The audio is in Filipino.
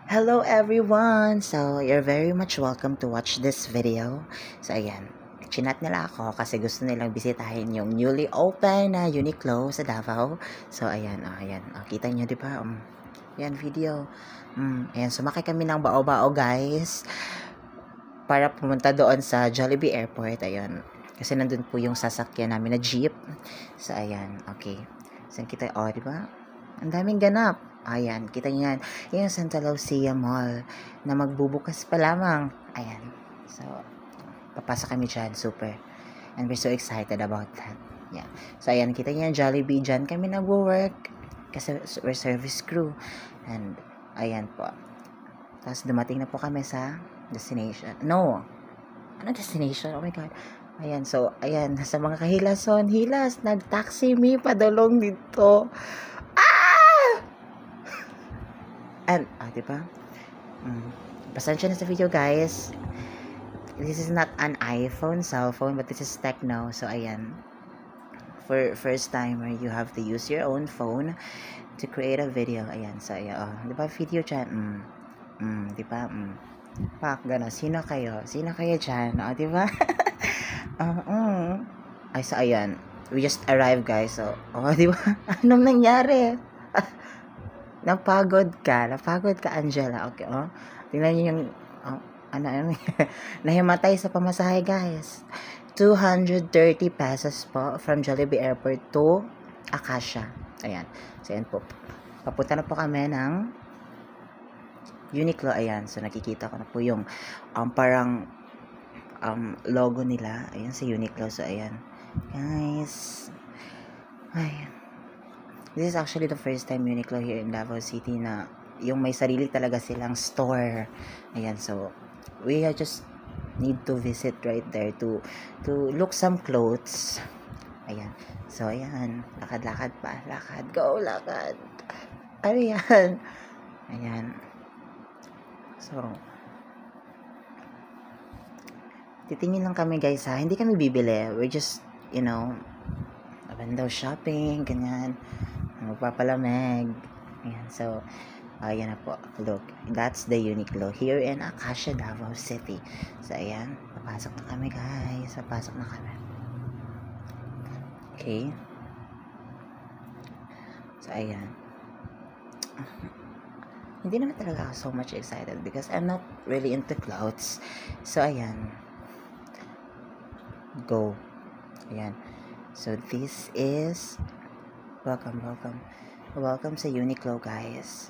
Hello everyone! So, you're very much welcome to watch this video. So, ayan. Chinat nila ako kasi gusto nilang bisitahin yung newly open na Uniqlo sa Davao. So, ayan. Ayan. Kita nyo, di ba? Ayan, video. Ayan, sumakay kami ng bao-bao, guys. Para pumunta doon sa Jollibee Airport. Ayan. Kasi nandun po yung sasakyan namin na jeep. So, ayan. Okay. So, kita, di ba? Ang daming ganap. Ayan, kita niyo yan. Yung Santa Lucia Mall na magbubukas pa lamang. Ayan. So, papasok kami dyan. Super. And we're so excited about that. Yeah. So, ayan, kita niyo yan. Jollibee. Dyan kami nagwo-work. Kasi we're service crew. And, ayan po. Tapos, dumating na po kami sa destination. No. Ano destination? Oh my God. Ayan. So, ayan. Sa mga kahilason. Hilas. Nag-taxi me padulong dito. And, diba? Pasensya na sa video, guys. This is not an iPhone, cell phone, but this is Tecno. So, ayan. For first timer, you have to use your own phone to create a video. Ayan. So, ayan. Diba, video dyan? Diba? Pak, gano'n. Sino kayo? Sino kayo dyan? Diba? Ay, so, ayan. We just arrived, guys. So, diba? Anong nangyari? Napagod ka, Angela. Okay, tingnan niyo yung, nahimatay sa pamasahe, guys. 230 pesos po from Jollibee Airport to Acacia. Ayan. So, ayan po. Papunta na po kami ng Uniqlo. Ayan. So, nakikita ko na po yung parang logo nila. Ayan, sa Uniqlo. So, ayan. Guys. Ayan. This is actually the first time Uniqlo here in Davao City na yung may sarili talaga silang store. Ayan, so we just need to visit right there to look some clothes. Ayan. So, ayan. Lakad-lakad pa. Lakad. Go, lakad. Ayan. Ayan. So, titingin lang kami, guys, ha. Hindi kami bibili. We're just, window shopping, ganyan. Magpapalamig. Ayan, so, ayan na po. Look, that's the Uniqlo here in Acacia, Davao City. So, ayan. Papasok na kami, guys. Papasok na kami. Okay. So, ayan. Hindi naman talaga ako so much excited because I'm not really into clothes. So, ayan. Go. Ayan. So, this is... Welcome sa Uniqlo, guys.